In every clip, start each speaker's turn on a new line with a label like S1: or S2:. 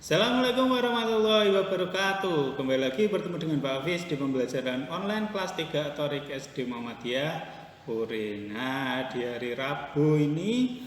S1: Assalamualaikum warahmatullahi wabarakatuh. Kembali lagi bertemu dengan Pak Hafiz di pembelajaran online kelas 3 Torik SD Muhammadiyah Urin. Nah, di hari Rabu ini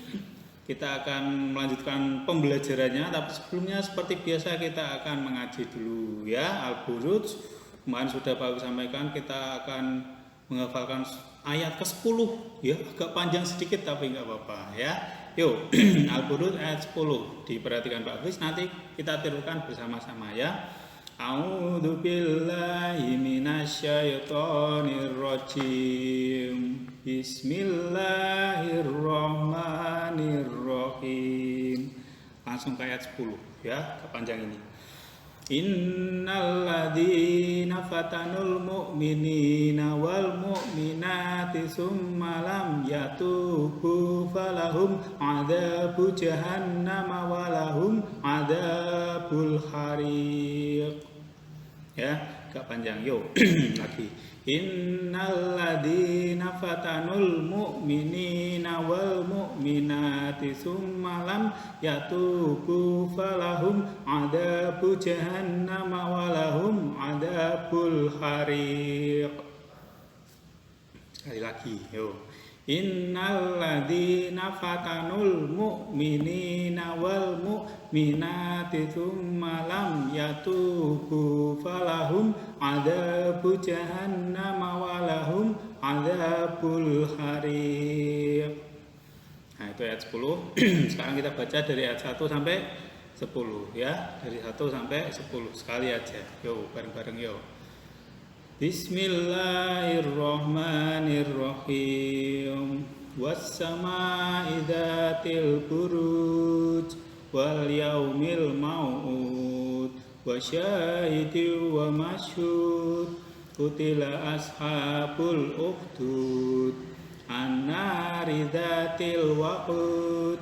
S1: kita akan melanjutkan pembelajarannya, tapi sebelumnya seperti biasa kita akan mengaji dulu ya Al-Buruj. Kemarin sudah Pak Hafiz sampaikan kita akan menghafalkan ayat ke-10 ya, agak panjang sedikit tapi nggak apa-apa ya. Yuk, Al-Buruj ayat 10 diperhatikan Pak Hafiz, nanti kita tirukan bersama-sama ya. A'udzu billahi minasyaitonir rajim. Bismillahirrahmanirrahim. Langsung ke ayat 10 ya, kepanjang ini. Innalladzina fatanul mu'minina wal mu'minati summa lam yatubu falahum adabu jahannam walahum adabul hariq. Ya, agak panjang. Yuk lagi. Innalladzina fatanul mu'minina wal mu'minati summa lam yatubu falahum adabu jahannam walahum adabul hariq. Sekali lagi, yuk. Innalladzina fatanul mu'minina wal mu'minati tsumma lam yatubu falahum adabu jahannam walahum adabul hariq. Nah, itu ayat 10. Sekarang kita baca dari ayat 1 sampai 10 ya. Dari 1 sampai 10 sekali aja. Yuk, bareng-bareng yuk. Bismillahirrahmanirrahim. Was-samaa'i dzatil buruj wal yaumil mau'ud wa syahidin wa masyhud. Qutila ashabul ukhdud an-nari dzatil waqud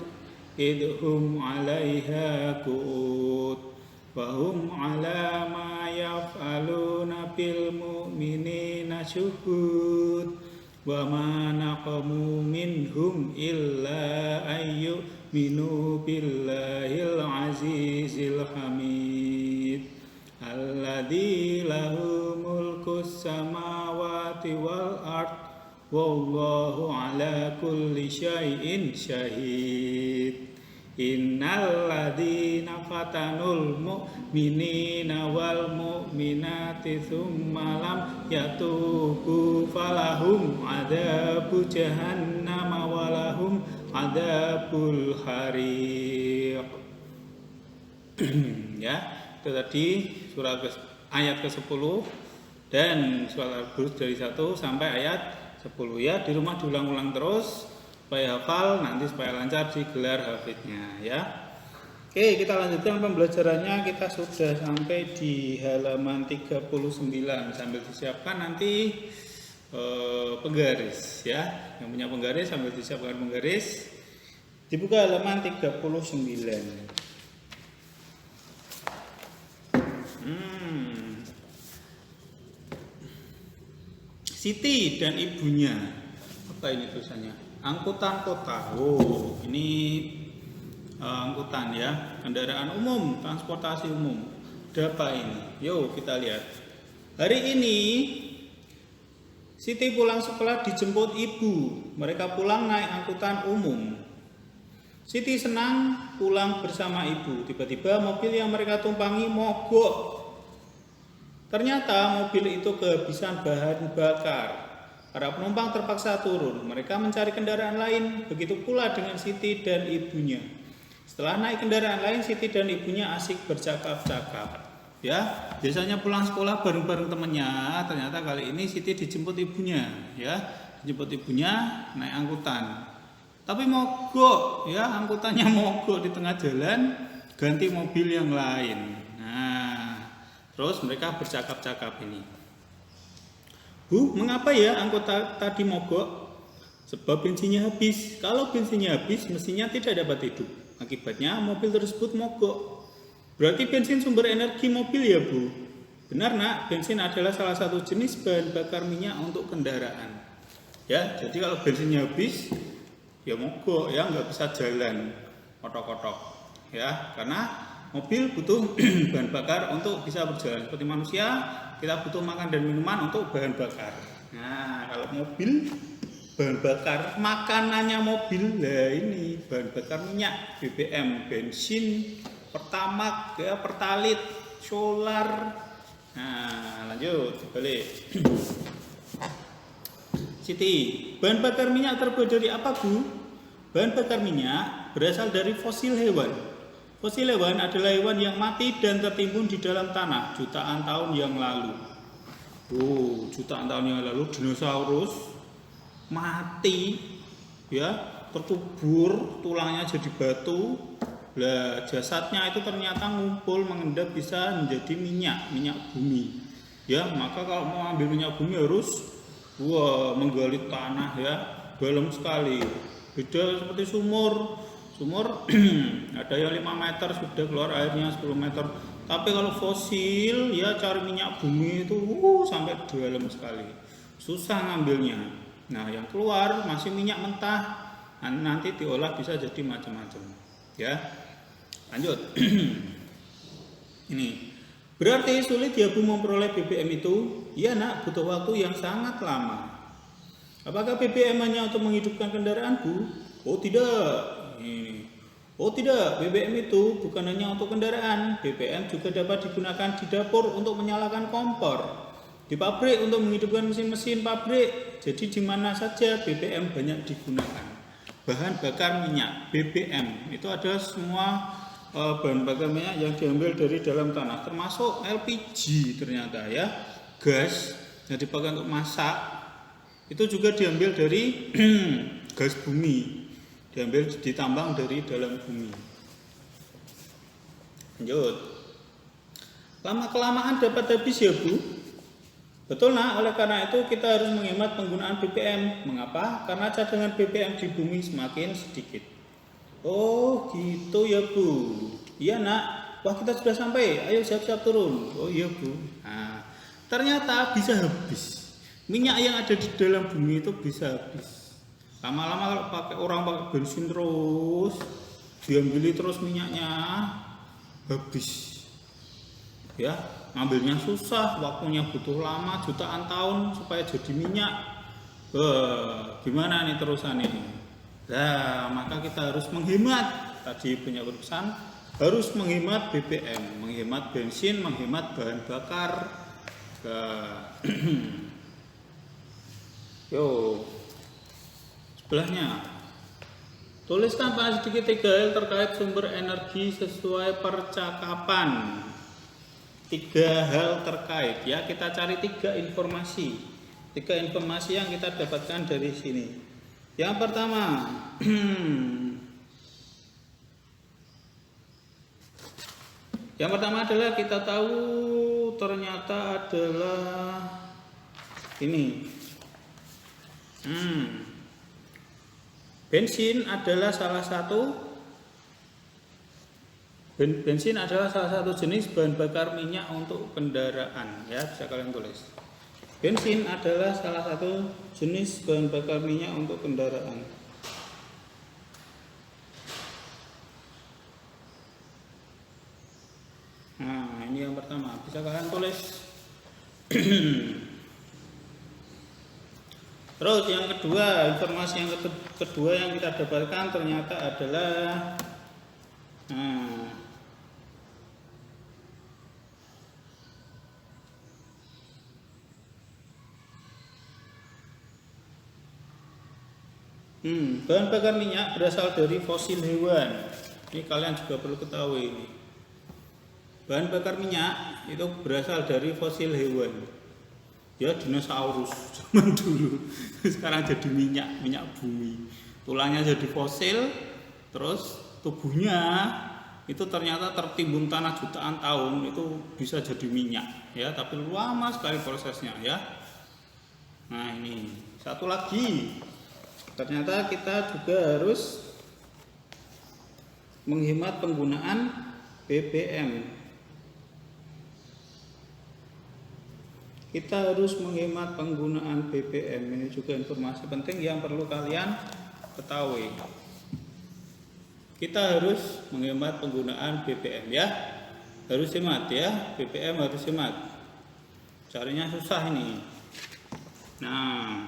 S1: idhum 'alaiha qu'ud wa hum 'ala ma yaf'aluna bil mu'minina syuhud wa ma naqamu minhum illa ayyuminu billahil azizil hamid alladzi lahu mulkus samawati wal ard wallahu 'ala kulli syai'in syahid. Innalladzina fatanul mu'minina wal mu'minati tsumma lam yatubu falahum adabu jahannam walahum adabul hariq. Ya, itu tadi surah ayat ke-10 dan surah Al-Buruj dari 1 sampai ayat 10 ya. Di rumah diulang-ulang terus supaya hafal, nanti supaya lancar digelar hafidnya ya. Oke, kita lanjutkan pembelajarannya. Kita sudah sampai di halaman 39. Sambil disiapkan nanti penggaris ya. Yang punya penggaris sambil disiapkan penggaris. Dibuka halaman 39. Siti dan ibunya. Apa ini tulisannya? Angkutan kota. Oh, ini angkutan ya, kendaraan umum, transportasi umum. Ada apa ini? Yuk kita lihat. Hari ini Siti pulang sekolah dijemput ibu. Mereka pulang naik angkutan umum. Siti senang pulang bersama ibu. Tiba-tiba mobil yang mereka tumpangi mogok. Ternyata mobil itu kehabisan bahan bakar. Para penumpang terpaksa turun. Mereka mencari kendaraan lain. Begitu pula dengan Siti dan ibunya. Setelah naik kendaraan lain, Siti dan ibunya asik bercakap-cakap. Ya, biasanya pulang sekolah bareng-bareng temannya. Ternyata kali ini Siti dijemput ibunya. Ya, dijemput ibunya naik angkutan. Tapi mogok, ya, angkutannya mogok di tengah jalan. Ganti mobil yang lain. Nah, terus mereka bercakap-cakap ini. Bu, mengapa ya angkot tadi mogok? Sebab bensinnya habis. Kalau bensinnya habis, mestinya tidak dapat hidup. Akibatnya mobil tersebut mogok. Berarti bensin sumber energi mobil ya, Bu? Benar, Nak. Bensin adalah salah satu jenis bahan bakar minyak untuk kendaraan. Ya, jadi kalau bensinnya habis, ya mogok, ya nggak bisa jalan kotok-kotok. Ya, karena mobil butuh bahan bakar untuk bisa berjalan. Seperti manusia, kita butuh makan dan minuman untuk bahan bakar. Nah, kalau mobil bahan bakar makanannya mobil, lah ini bahan bakar minyak, BBM, bensin, Pertamax, ya, Pertalit, solar. Nah, lanjut balik. Siti, bahan bakar minyak terbuat dari apa, Bu? Bahan bakar minyak berasal dari fosil hewan. Fosil hewan adalah hewan yang mati dan tertimbun di dalam tanah jutaan tahun yang lalu. Oh, jutaan tahun yang lalu dinosaurus mati, ya, terkubur, tulangnya jadi batu. Lah, jasadnya itu ternyata ngumpul mengendap bisa menjadi minyak bumi. Ya, maka kalau mau ambil minyak bumi harus menggali tanah, ya, dalam sekali. Beda seperti sumur ada yang 5 meter sudah keluar airnya 10 meter. Tapi kalau fosil, ya, cari minyak bumi itu sampai dalam sekali, susah ngambilnya. Nah, yang keluar masih minyak mentah, nanti diolah bisa jadi macam-macam, ya. Lanjut. Ini berarti sulit ya, Bu, memperoleh BBM itu? Ya, Nak, butuh waktu yang sangat lama. Apakah BBM hanya untuk menghidupkan kendaraan, Bu? Oh tidak. Oh tidak, BBM itu bukan hanya untuk kendaraan. BBM juga dapat digunakan di dapur untuk menyalakan kompor, di pabrik untuk menghidupkan mesin-mesin pabrik. Jadi di mana saja BBM banyak digunakan. Bahan bakar minyak, BBM, itu ada semua bahan bakar minyak yang diambil dari dalam tanah, termasuk LPG ternyata, ya, gas yang dipakai untuk masak. Itu juga diambil dari gas bumi, diambil ditambang dari dalam bumi. Lanjut. Lama-kelamaan dapat habis ya, Bu? Betul, Nak. Oleh karena itu kita harus menghemat penggunaan BBM. Mengapa? Karena cadangan BBM di bumi semakin sedikit. Oh gitu ya, Bu. Iya, Nak. Wah, kita sudah sampai. Ayo siap-siap turun. Oh iya, Bu. Nah, ternyata bisa habis. Minyak yang ada di dalam bumi itu bisa habis. Lama-lama kalau orang pakai bensin terus, diambil terus minyaknya, habis. Ya, ngambilnya susah, waktunya butuh lama, jutaan tahun supaya jadi minyak. Gimana nih terusan ini? Nah, maka kita harus menghemat. Tadi punya pesan, harus menghemat BBM, menghemat bensin, menghemat bahan bakar. Yo. Sebelahnya, tuliskan pada sedikit 3 hal terkait sumber energi sesuai percakapan. 3 hal terkait, ya, kita cari 3 informasi. 3 informasi yang kita dapatkan dari sini. Yang pertama, yang pertama adalah kita tahu ternyata adalah ini. Bensin adalah salah satu jenis bahan bakar minyak untuk kendaraan, ya, bisa kalian tulis. Bensin adalah salah satu jenis bahan bakar minyak untuk kendaraan. Nah, ini yang pertama, bisa kalian tulis. Terus yang kedua, informasi yang kedua yang kita dapatkan ternyata adalah bahan bakar minyak berasal dari fosil hewan. Ini kalian juga perlu ketahui ini. Bahan bakar minyak itu berasal dari fosil hewan. Ya, dinosaurus zaman dulu. Sekarang jadi minyak bumi. Tulangnya jadi fosil, terus tubuhnya itu ternyata tertimbun tanah jutaan tahun, itu bisa jadi minyak, ya, tapi lama sekali prosesnya, ya. Nah, ini satu lagi. Ternyata kita juga harus menghemat penggunaan BBM. Kita harus menghemat penggunaan BBM. Ini juga informasi penting yang perlu kalian ketahui. kita harus menghemat penggunaan BBM ya. Harus hemat ya, BBM harus hemat. Caranya susah ini. Nah,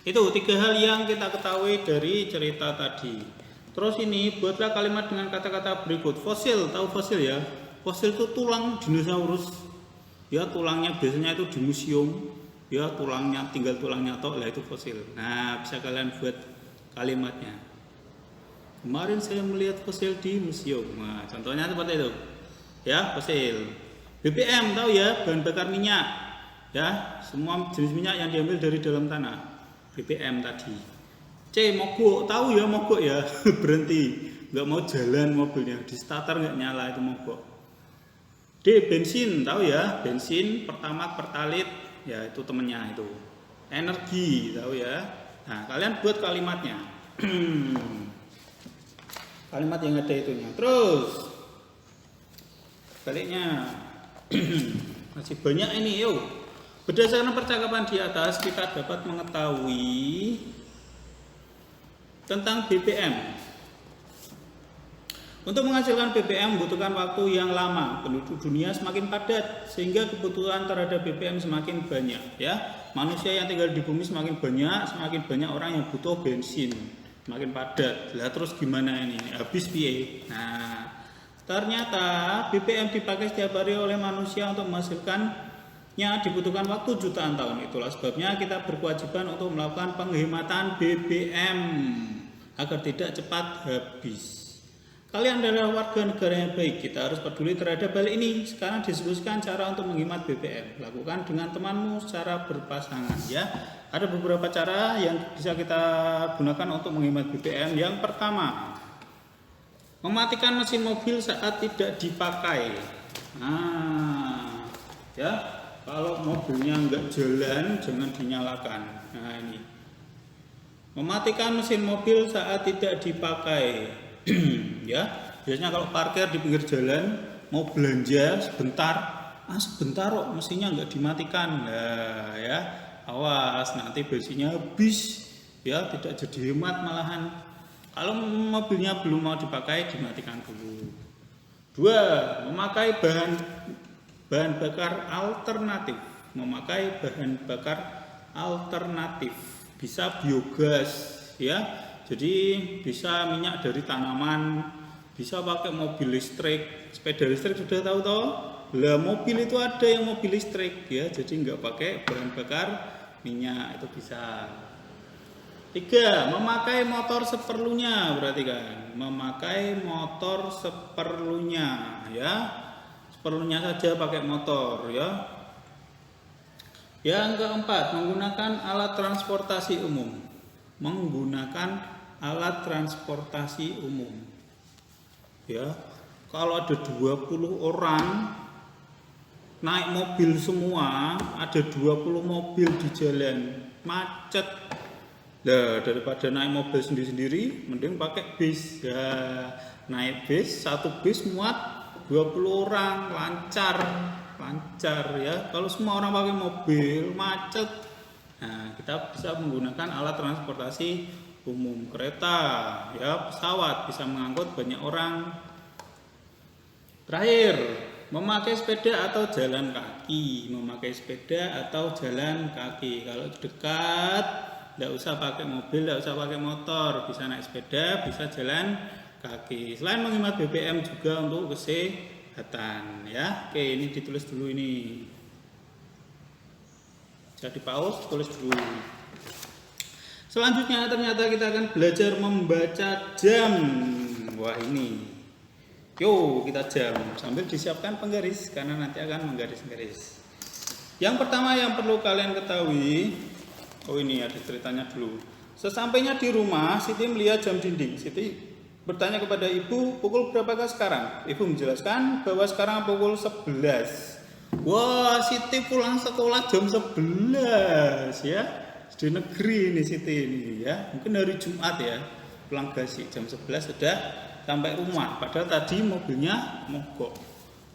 S1: itu 3 hal yang kita ketahui dari cerita tadi. Terus ini buatlah kalimat dengan kata-kata berikut. Fosil, tahu fosil ya? Fosil itu tulang dinosaurus. Ya, tulangnya biasanya itu di museum. Ya, tulangnya tinggal tulangnya tok lah, itu fosil. Nah, bisa kalian buat kalimatnya. Kemarin saya melihat fosil di museum. Nah, contohnya seperti itu. Ya, fosil. BBM tahu ya, bahan bakar minyak. Ya, semua jenis minyak yang diambil dari dalam tanah. BBM tadi. C, mogok, tahu ya mogok ya. Berhenti, nggak mau jalan mobilnya, di starter nggak nyala, itu mogok. D, bensin, tahu ya, bensin, Pertamax, Pertalite, ya itu temennya itu. Energi, tahu ya. Nah, kalian buat kalimatnya. Kalimat yang ada itunya. Terus baliknya. Masih banyak ini, yuk. Berdasarkan percakapan di atas, kita dapat mengetahui tentang BBM. Untuk menghasilkan BBM membutuhkan waktu yang lama. Penduduk dunia semakin padat sehingga kebutuhan terhadap BBM semakin banyak. Ya, manusia yang tinggal di bumi semakin banyak orang yang butuh bensin, semakin padat. Lah terus gimana ini? Habis piye? Nah, ternyata BBM dipakai setiap hari oleh manusia untuk menghasilkannya dibutuhkan waktu jutaan tahun. Itulah sebabnya kita berkewajiban untuk melakukan penghematan BBM agar tidak cepat habis. Kalian adalah warga negara yang baik, kita harus peduli terhadap hal ini. Sekarang diskusikan cara untuk menghemat BBM. Lakukan dengan temanmu secara berpasangan ya. Ada beberapa cara yang bisa kita gunakan untuk menghemat BBM. Yang pertama, mematikan mesin mobil saat tidak dipakai. Nah, ya, kalau mobilnya nggak jalan, jangan dinyalakan. Nah ini, mematikan mesin mobil saat tidak dipakai. Ya, biasanya kalau parkir di pinggir jalan mau belanja sebentar, sebentar kok mesinnya nggak dimatikan. Nah, ya, awas nanti bensinnya habis. Ya, tidak jadi hemat malahan. Kalau mobilnya belum mau dipakai, dimatikan dulu. 2. Memakai bahan bakar alternatif. Memakai bahan bakar alternatif. Bisa biogas, ya. Jadi bisa minyak dari tanaman, bisa pakai mobil listrik, sepeda listrik sudah tahu toh? Lah mobil itu ada yang mobil listrik ya, jadi nggak pakai bahan bakar minyak, itu bisa. 3. Memakai motor seperlunya, berarti kan? Memakai motor seperlunya, ya. Seperlunya saja pakai motor, ya. Yang keempat, menggunakan alat transportasi umum. Menggunakan alat transportasi umum. Ya. Kalau ada 20 orang naik mobil semua, ada 20 mobil di jalan, macet. Nah, daripada naik mobil sendiri-sendiri, mending pakai bis. Ya, naik bis, satu bis muat 20 orang, lancar ya. Kalau semua orang pakai mobil, macet. Nah, kita bisa menggunakan alat transportasi umum, kereta, ya, pesawat, bisa mengangkut banyak orang. Terakhir, memakai sepeda atau jalan kaki. Memakai sepeda atau jalan kaki. Kalau dekat, tidak usah pakai mobil, tidak usah pakai motor, bisa naik sepeda, bisa jalan kaki. Selain menghemat BBM juga untuk kesehatan, ya. Oke, ini ditulis dulu ini. Jadi pause, tulis dulu. Selanjutnya ternyata kita akan belajar membaca jam. Wah ini, yuk kita jam sambil disiapkan penggaris karena nanti akan menggaris-garis. Yang pertama yang perlu kalian ketahui, oh ini ada ceritanya dulu. Sesampainya di rumah, Siti melihat jam dinding. Siti bertanya kepada ibu, pukul berapakah sekarang? Ibu menjelaskan bahwa sekarang pukul 11. Wah, Siti pulang sekolah jam 11 ya. Di negeri ini Siti ini ya. Mungkin hari Jumat ya. Pulang gaji jam 11 sudah sampai rumah. Padahal tadi mobilnya mogok.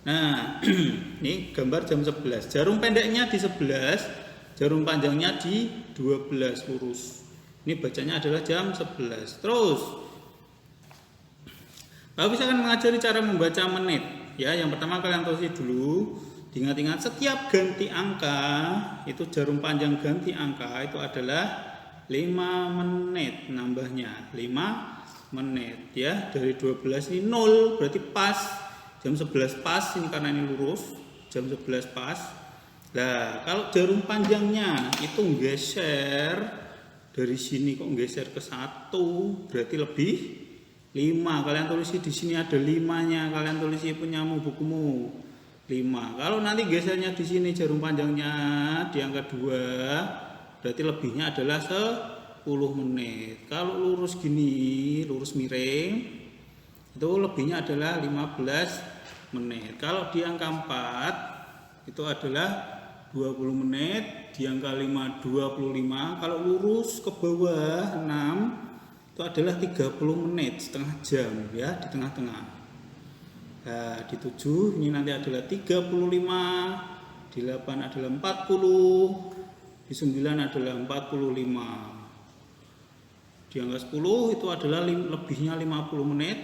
S1: Nah, ini gambar jam 11. Jarum pendeknya di 11, jarum panjangnya di 12 lurus. Ini bacanya adalah jam 11. Terus Kalau bisa kan mengajari cara membaca menit. Ya, yang pertama kalian tulis dulu. Diingat-ingat setiap ganti angka itu jarum panjang ganti angka itu adalah 5 menit nambahnya. 5 menit ya. Dari 12 ini 0 berarti pas. Jam 11 pas ini karena ini lurus. Jam 11 pas. Nah, kalau jarum panjangnya itu geser dari sini kok geser ke 1 berarti lebih 5. Kalian tulis di sini ada 5-nya. Kalian tulis punyamu bukumu 5. Kalau nanti gesernya di sini jarum panjangnya di angka 2 berarti lebihnya adalah 10 menit. Kalau lurus gini, lurus miring itu lebihnya adalah 15 menit. Kalau di angka 4 itu adalah 20 menit, di angka 5 25. Kalau lurus ke bawah 6 itu adalah 30 menit, setengah jam ya, di tengah-tengah. Nah, di 7 ini nanti adalah 35, di 8 adalah 40, di 9 adalah 45. Di angka 10 itu adalah lebihnya 50 menit,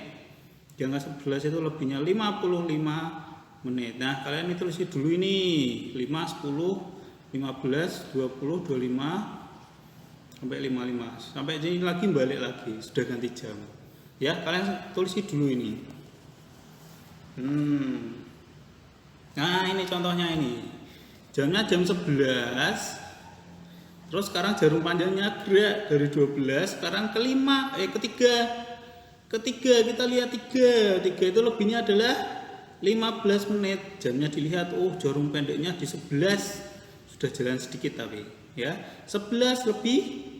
S1: di angka 11 itu lebihnya 55 menit. Nah, kalian ini tulis dulu ini 5, 10, 15, 20, 25 sampai 55. Sampai sini lagi balik lagi, sudah ganti jam. Ya, kalian tulis dulu ini. Nah, ini contohnya ini. Jamnya jam 11. Terus sekarang jarum panjangnya gerak dari 12 sekarang ke 5, ketiga kita lihat 3 itu lebihnya adalah 15 menit. Jamnya dilihat, oh jarum pendeknya di 11 sudah jalan sedikit tapi ya 11 lebih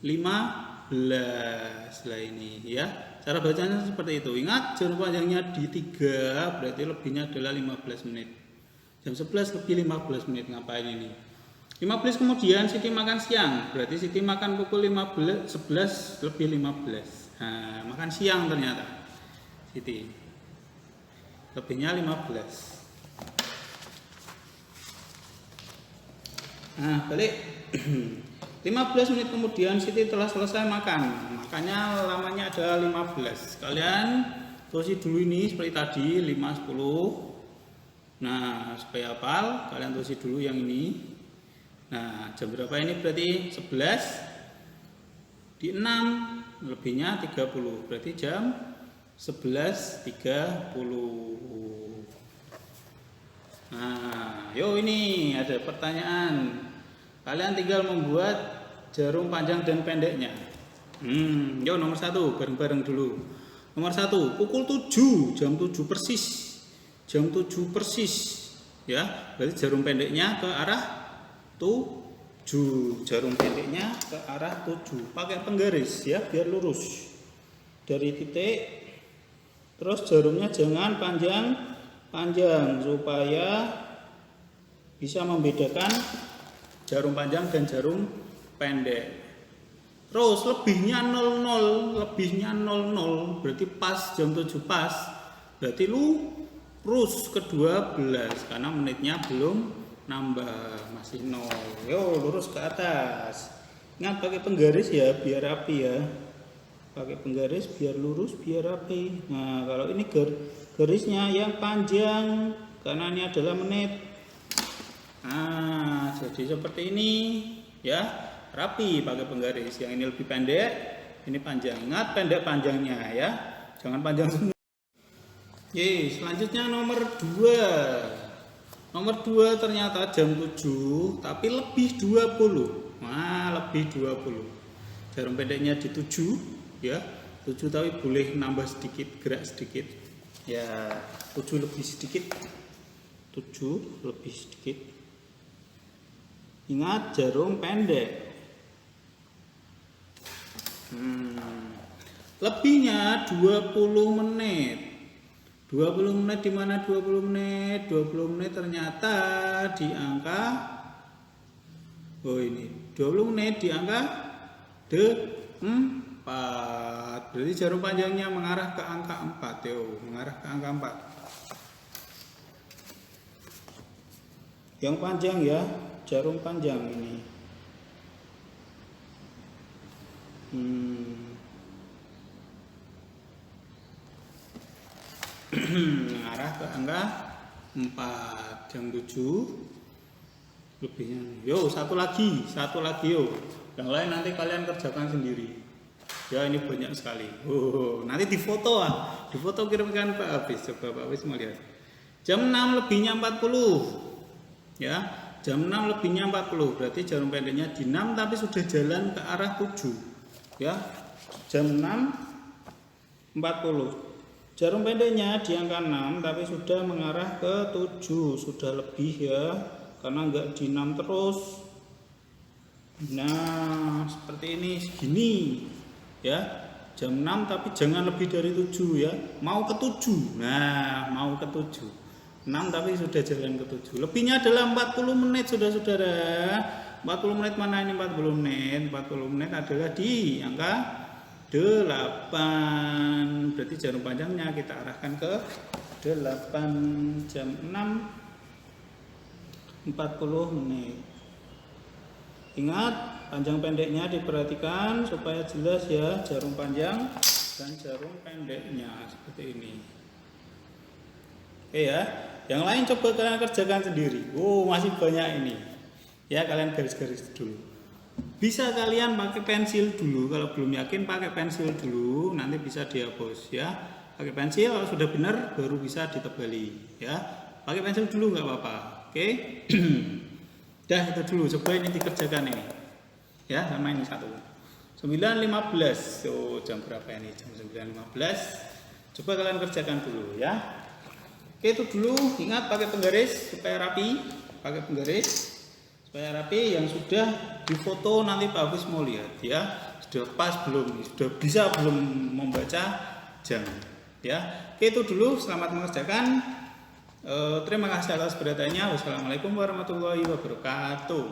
S1: 15 lah ini ya. Cara bacanya seperti itu. Ingat jarum panjangnya di 3 berarti lebihnya adalah 15 menit. Jam 11 lebih 15 menit. Ngapain ini? 15 kemudian Siti makan siang. Berarti Siti makan pukul 11 lebih 15. Nah, makan siang ternyata Siti. Lebihnya 15. Nah, balik. 15 menit kemudian Siti telah selesai makan. Makanya lamanya adalah 15. Kalian tulis dulu ini seperti tadi 5 10. Nah, supaya hafal kalian tulis dulu yang ini. Nah, jam berapa ini berarti 11 di 6 lebihnya 30. Berarti jam 11.30. Nah, yuk ini ada pertanyaan. Kalian tinggal membuat jarum panjang dan pendeknya. Yuk nomor 1 bareng-bareng dulu. Nomor 1 pukul 7 jam 7 persis. Jam 7 persis. Ya, berarti jarum pendeknya ke arah 7. Jarum pendeknya ke arah 7. Pakai penggaris ya biar lurus. Dari titik terus jarumnya jangan panjang supaya bisa membedakan jarum panjang dan jarum pendek. Terus lebihnya 00, berarti pas jam 7 pas. Berarti lurus ke 12 karena menitnya belum nambah, masih 0. Yo, lurus ke atas. Ingat pakai penggaris ya biar rapi ya. Pakai penggaris biar lurus, biar rapi. Nah, kalau ini garisnya yang panjang karena ini adalah menit. Nah, jadi seperti ini ya, rapi pakai penggaris. Yang ini lebih pendek, ini panjang. Ingat pendek panjangnya ya, jangan panjang semua. Selanjutnya nomor 2. Nomor 2 ternyata jam 7 tapi lebih 20. Nah, lebih 20. Jarum pendeknya di 7 ya. 7 tapi boleh nambah sedikit, gerak sedikit. Ya, 7 lebih sedikit. 7 lebih sedikit. Ingat jarum pendek. Lebihnya 20 menit. 20 menit di mana 20 menit? 20 menit ternyata di angka ini. 20 menit di angka 4. Berarti jarum panjangnya mengarah ke angka 4, mengarah ke angka 4. Yang panjang ya, jarum panjang ini. mengarah ke angka 4. Jam 7 lebihnya. Yo, satu lagi yo. Yang lain nanti kalian kerjakan sendiri. Ya, ini banyak sekali. Nanti difoto difoto kirimkan Pak Hafiz. Coba Pak Hafiz mau lihat. Jam 6 lebihnya 40. Ya, jam 6 lebihnya 40. Berarti jarum pendeknya di 6 tapi sudah jalan ke arah 7. Ya, jam 6 40. Jarum pendeknya di angka 6 tapi sudah mengarah ke 7. Sudah lebih ya. Karena enggak di 6 terus. Nah, seperti ini segini. Ya, jam 6 tapi jangan lebih dari 7 ya. Mau ke 7. Nah, mau ke 7. 6 tapi sudah jalan ke 7. Lebihnya adalah 40 menit saudara-saudara. 40 menit mana ini 40 menit? 40 menit adalah di angka 8. Berarti jarum panjangnya kita arahkan ke 8. Jam 6 40 menit. Ingat, panjang pendeknya diperhatikan supaya jelas ya, jarum panjang dan jarum pendeknya seperti ini. Oke ya, yang lain coba kalian kerjakan sendiri. Masih banyak ini. Ya, kalian garis-garis dulu. Bisa kalian pakai pensil dulu, kalau belum yakin pakai pensil dulu, nanti bisa dihapus ya. Pakai pensil, kalau sudah benar baru bisa ditebali ya. Pakai pensil dulu nggak apa-apa. Oke. Dah, itu dulu, coba ini dikerjakan ini. Ya, sama ini 1. 9.15. Jam berapa ini? Jam 9.15. Coba kalian kerjakan dulu ya. Oke, itu dulu. Ingat pakai penggaris supaya rapi. Pakai penggaris supaya rapi. Yang sudah difoto nanti Pak Hafiz mau lihat ya. Sudah pas belum? Sudah bisa belum membaca jam? Ya. Oke, itu dulu. Selamat mengerjakan. Terima kasih atas perhatiannya. Wassalamualaikum warahmatullahi wabarakatuh.